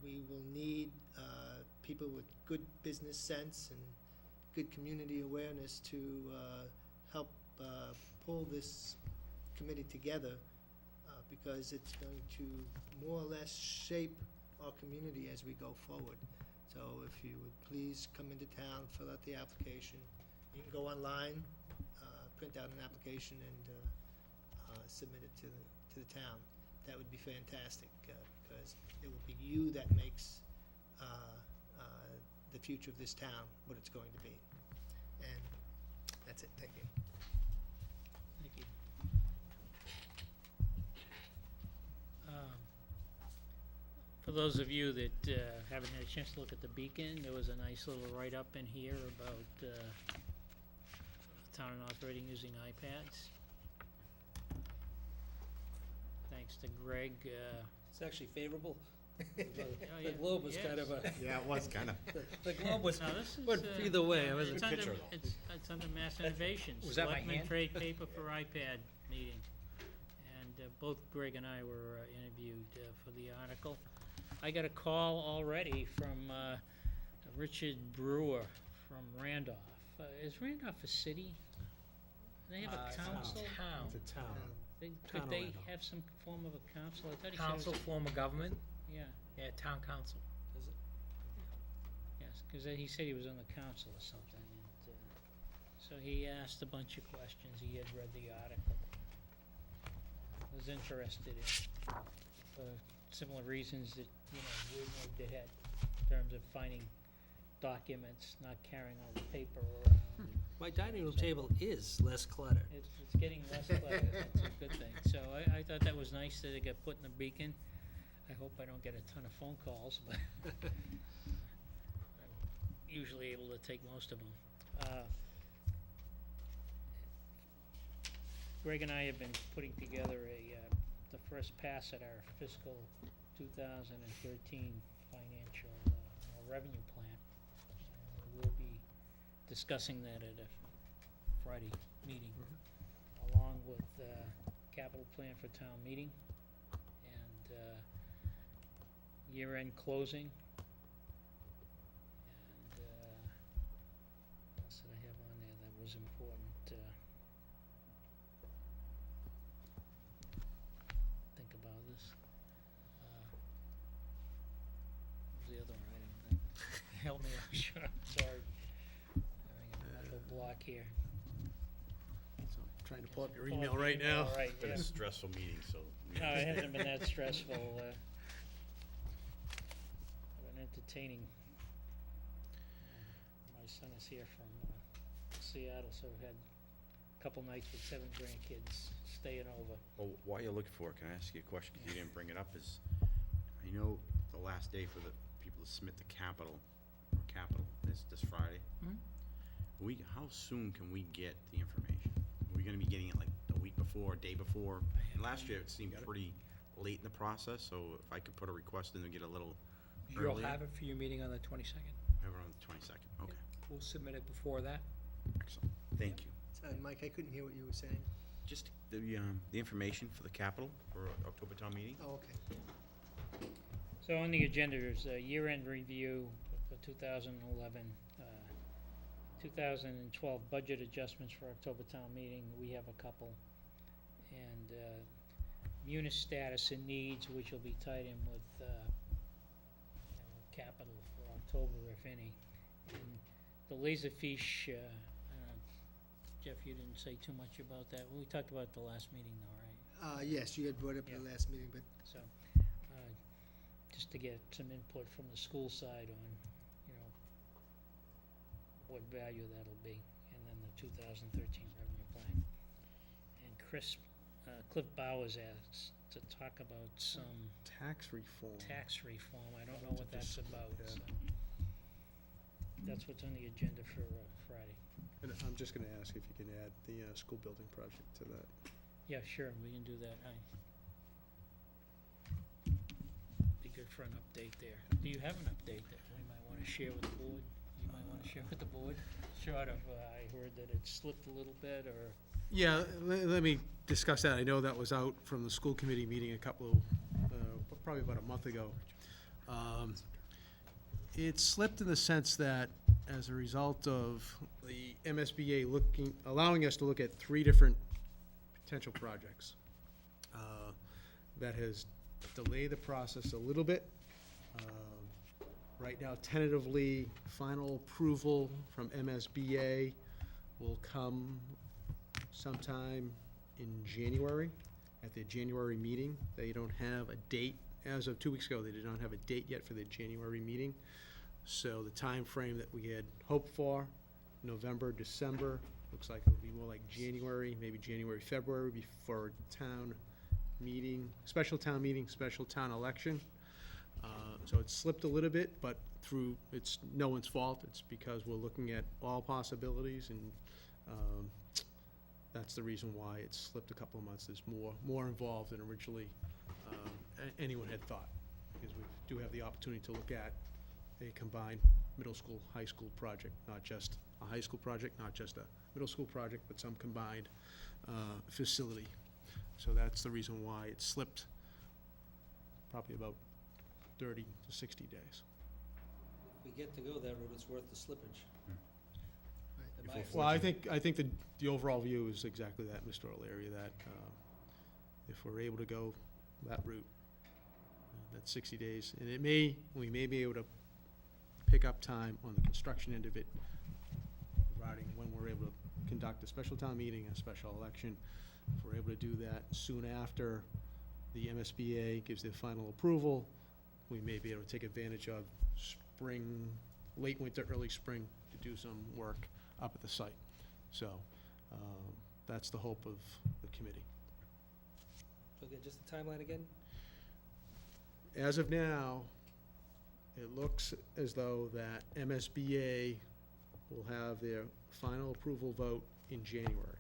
we will need people with good business sense and good community awareness to help pull this committee together, because it's going to more or less shape our community as we go forward. So if you would please come into town, fill out the application. You can go online, print out an application, and submit it to the town. That would be fantastic, because it will be you that makes the future of this town what it's going to be. And that's it. Thank you. Thank you. For those of you that haven't had a chance to look at the Beacon, there was a nice little write-up in here about the town and operating using iPads. Thanks to Greg. It's actually favorable. yeah. The Globe was kind of a, Yeah, it was kind of. the Globe was, No, this is, but either way, I wasn't. it's under, picture, though. it's under Mass Innovations. Was that my Selectmen hand? trade paper for iPad meeting. And both Greg and I were interviewed for the article. I got a call already from Richard Brewer from Randolph. Is Randolph a city? They have a It's a council? town. It's a town. Could Town of they Randolph. have some form of a council? I thought he said it was Council, form of government, yeah, yeah, town council. Is it? yes, because he said he was on the council or something. And, so he asked a bunch of questions. He had read the article. Was interested in, for similar reasons that, we moved ahead in terms of finding documents, not carrying all the paper around. and My dining room table is less cluttered. It's getting less cluttered. That's a good thing. So I thought that was nice that it got put in the Beacon. I hope I don't get a ton of phone calls, but I'm usually able to take most of them. Greg and I have been putting together the first pass at our fiscal 2013 financial revenue plan. We'll be discussing that at a Friday meeting, along with capital plan for town meeting and year-end closing. And what else did I have on there that was important? Think about this. What was the other item? Help me out, sure, sorry. Having a mental block here. So I'm trying to pull up your Pull up email the right email, now. Right, Been yeah. a stressful meeting, so. No, it hasn't been that stressful. Been entertaining. My son is here from Seattle, so we had a couple nights with 7 grandkids staying over. Well, while you're looking for it, can I ask you a question? 'Cause you didn't bring it up. Is, I know the last day for the people to submit the capital is this Friday. How soon can we get the information? Are we gonna be getting it like a week before, a day before? And last year it seemed pretty late in the process, so if I could put a request in to get a little You'll earlier. have it for your meeting on the 22nd. Have it on the 22nd, okay, We'll submit it before that. excellent, thank you. Mike, I couldn't hear what you were saying. Just the information for the capital for October town meeting? Oh, okay. So on the agenda is a year-end review for 2011, 2012 budget adjustments for October town meeting. We have a couple. And munis status and needs, which will be tied in with capital for October, if any. And the Laserfish, Jeff, you didn't say too much about that. We talked about it the last meeting though, right? Yes, you had brought up in the Yeah. last meeting, but So, just to get some input from the school side on, what value that'll be, and then the 2013 revenue plan. And Cliff Bowers asked to talk about some Tax reform. tax reform. I don't know That's what a that's dis- about, yeah. so. That's what's on the agenda for Friday. And I'm just gonna ask if you can add the school building project to that. Yeah, sure, we can do that. Be good for an update there. Do you have an update that we might want to share with the board? You might want to share with the board? Short of, I heard that it slipped a little bit, or, Yeah, let me discuss that. I know that was out from the school committee meeting a couple, probably about a month ago. It slipped in the sense that as a result of the MSBA allowing us to look at 3 different potential projects, that has delayed the process a little bit. Right now, tentatively, final approval from MSBA will come sometime in January, at their January meeting. They don't have a date. As of 2 weeks ago, they did not have a date yet for their January meeting. So the time frame that we had hoped for, November, December, looks like it'll be more like January, maybe January, February, before a town meeting, special town meeting, special town election. So it slipped a little bit, but it's no one's fault. It's because we're looking at all possibilities, and that's the reason why it slipped a couple of months. There's more involved than originally anyone had thought, because we do have the opportunity to look at a combined middle school, high school project, not just a high school project, not just a middle school project, but some combined facility. So that's the reason why it slipped probably about 30 to 60 days. If we get to go that route, it's worth the slippage. In my Well, I think the overall view is exactly that, Mr. O'Leary, that if we're able to go that route, that's 60 days, and we may be able to pick up time on the construction end of it, providing when we're able to conduct a special town meeting, a special election. If we're able to do that soon after the MSBA gives their final approval, we may be able to take advantage of spring, late winter, early spring, to do some work up at the site. So that's the hope of the committee. So again, just the timeline again? As of now, it looks as though that MSBA will have their final approval vote in January.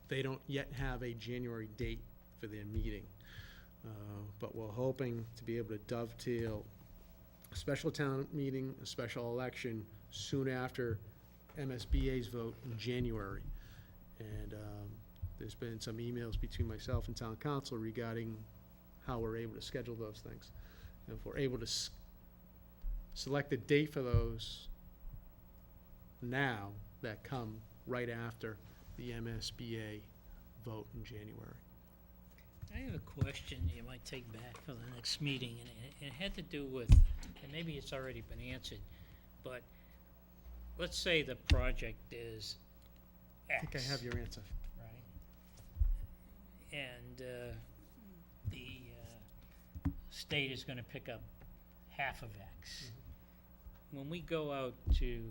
They don't yet have a January date for their meeting, but we're hoping to be able to dovetail a special town meeting, a special election soon after MSBA's vote in January. And there's been some emails between myself and town council regarding how we're able to schedule those things. And if we're able to select a date for those now, that come right after the MSBA vote in January. I have a question you might take back for the next meeting, and it had to do with, and maybe it's already been answered, but let's say the project is X. I think I have your answer. Right? And the state is gonna pick up half of X. When we go out to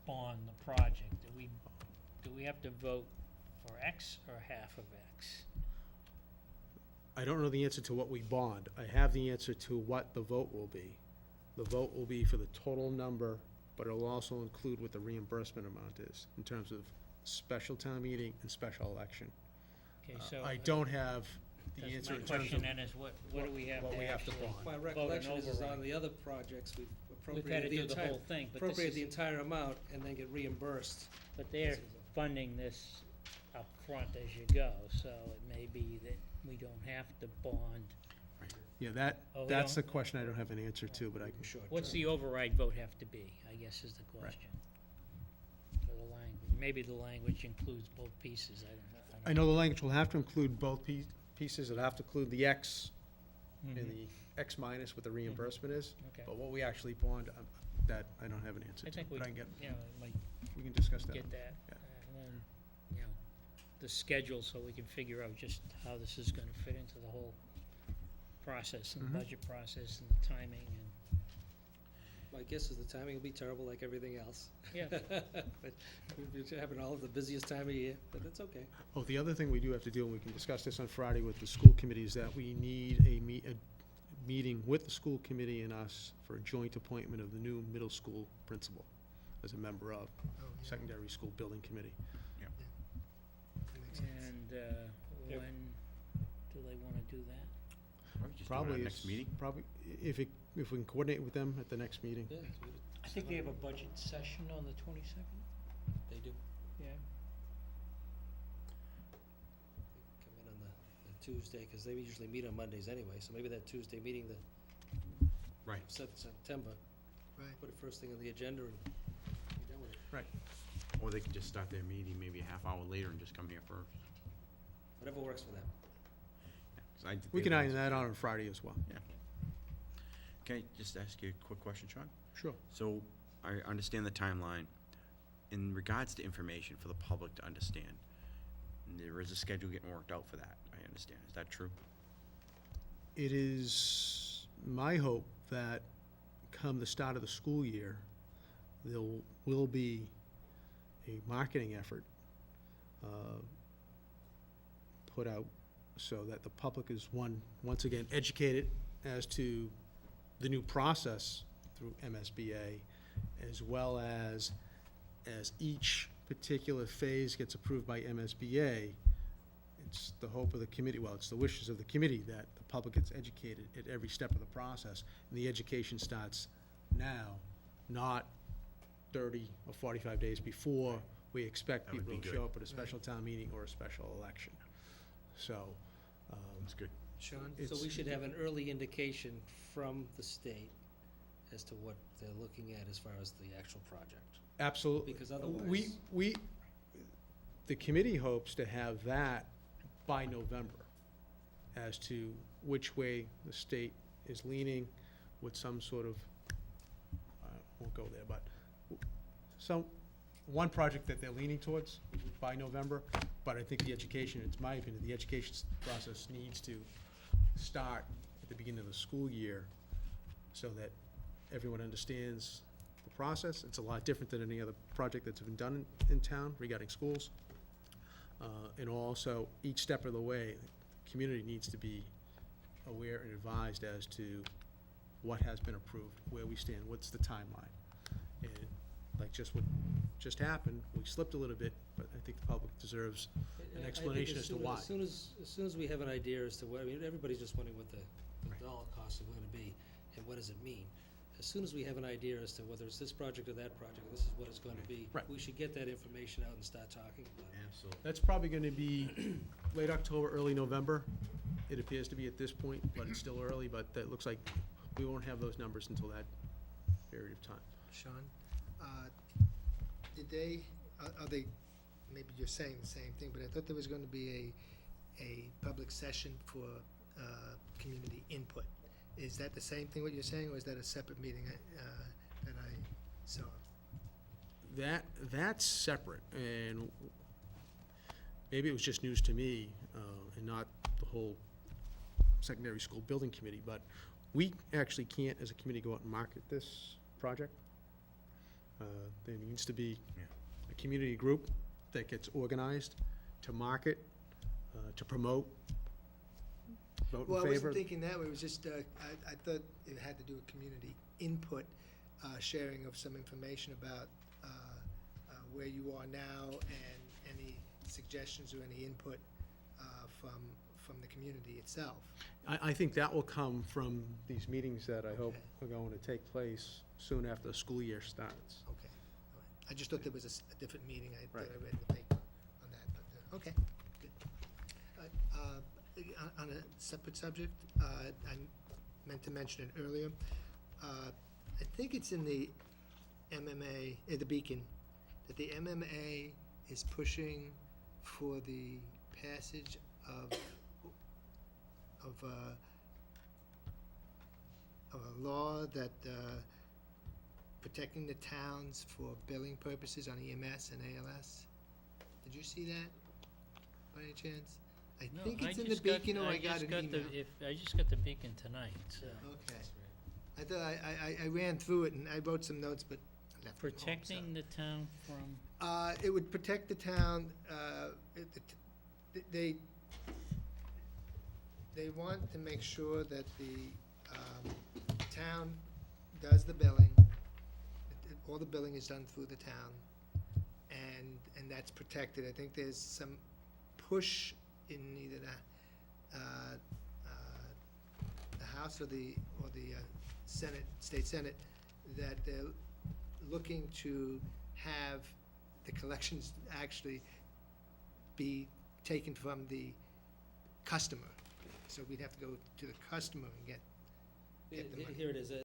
bond the project, do we have to vote for X or half of X? I don't know the answer to what we bond. I have the answer to what the vote will be. The vote will be for the total number, but it'll also include what the reimbursement amount is in terms of special town meeting and special election. Okay, so. I don't have the that's answer my in terms question of then is what do we have what to we have to actually? bond. My Vote recollection is override. on the other projects, we've We've had to appropriated the do the entire, whole thing, but this appropriate the is, entire amount and then get reimbursed. but they're funding this up front as you go, so it may be that we don't have to bond. Yeah, Oh, we that's the don't? question I don't have an answer to, but I can. Sure. What's the override vote have to be, I guess is the question. For the language, maybe the language includes both pieces, I don't know. I know the language will have to include both pieces. It'll have to include the X and Mhm. the X minus what the reimbursement is. Okay. But what we actually bond, that I don't have an answer I to, think we, but I can get, you know, might we can discuss that. get that, Yeah. and then, you know, the schedule, so we can figure out just how this is gonna fit into the whole process, and the Mhm. budget process, and the timing, and, My guess is the timing will be terrible like everything else. yeah. But we're having all of the busiest time of year, but that's okay. Oh, the other thing we do have to do, and we can discuss this on Friday with the school committee, is that we need a meeting with the school committee and us for a joint appointment of the new middle school principal as a member of Oh, yeah, secondary school building committee. that makes sense. And, when do they wanna do that? Probably just do it Probably at next meeting. Probably, if we can coordinate with them at the next meeting. Yeah, I think they have a budget session on the 22nd. they do. Yeah. Come in on the Tuesday, because they usually meet on Mondays anyway, so maybe that Tuesday meeting, Right. Set September, Right. put it first thing on the agenda and be done with it. Or they could just start their meeting maybe a half hour later and just come here first. Whatever works for them. 'Cause I did We the can other iron ones. that out on Friday as well. Can I just ask you a quick question, Sean? Sure. So, I understand the timeline. In regards to information for the public to understand, there is a schedule getting worked out for that, I understand. Is that true? It is my hope that come the start of the school year, there will be a marketing effort put out so that the public is, once again, educated as to the new process through MSBA, as well as each particular phase gets approved by MSBA, it's the hope of the committee, well, it's the wishes of the committee that the public gets educated at every step of the process. And the education starts now, not 30 or 45 days before we expect That would people be to good. show up at a special town meeting or a special election. So, That's good. Sean? So It's- we should have an early indication from the state as to what they're looking at as far as the actual project. absolutely. Because otherwise- The committee hopes to have that by November as to which way the state is leaning with some sort of, won't go there, but one project that they're leaning towards by November. But I think the education, it's my opinion, the education process needs to start at the beginning of the school year so that everyone understands the process. It's a lot different than any other project that's been done in town regarding schools. And also, each step of the way, the community needs to be aware and advised as to what has been approved, where we stand, what's the timeline. And like what just happened, we slipped a little bit, but I think the public deserves an explanation as to why. As soon as we have an idea as to what, I mean, everybody's just wondering what the dollar costs are gonna be and what does it mean. As soon as we have an idea as to whether it's this project or that project, this is what it's gonna be. Right. We should get that information out and start talking about it. Absolutely. That's probably gonna be late October, early November. It appears to be at this point, but it's still early, but it looks like we won't have those numbers until that period of time. Sean, did they, are they, maybe you're saying the same thing, but I thought there was going to be a public session for community input. Is that the same thing what you're saying, or is that a separate meeting that I saw? That's separate, and maybe it was just news to me, and not the whole secondary school building committee, but we actually can't, as a committee, go out and market this project. There needs to be Yeah. a community group that gets organized to market, to promote, vote Well, in I favor. wasn't thinking that way, it was just, I thought it had to do with community input, sharing of some information about where you are now and any suggestions or any input from the community itself. I think that will come from these meetings that I hope Okay. are going to take place soon after the school year starts. Okay, all right. I just thought there was a different meeting, I thought Right. I read in the paper on that, but, okay, good. On a separate subject, I meant to mention it earlier. I think it's in the MMA, the Beacon, that the MMA is pushing for the passage of a law that protecting the towns for billing purposes on EMS and ALS. Did you see that, by any chance? I No, think it's in the just got- Beacon, or I got just an email. I just got the Beacon tonight, so. Okay. I thought, I ran through it and I wrote some notes, but I left them home, so. Protecting the town from, It would protect the town, they want to make sure that the town does the billing, all the billing is done through the town, and that's protected. I think there's some push in either the House or the Senate, State Senate, that they're looking to have the collections actually be taken from the customer. So we'd have to go to the customer and get the money. Here it is,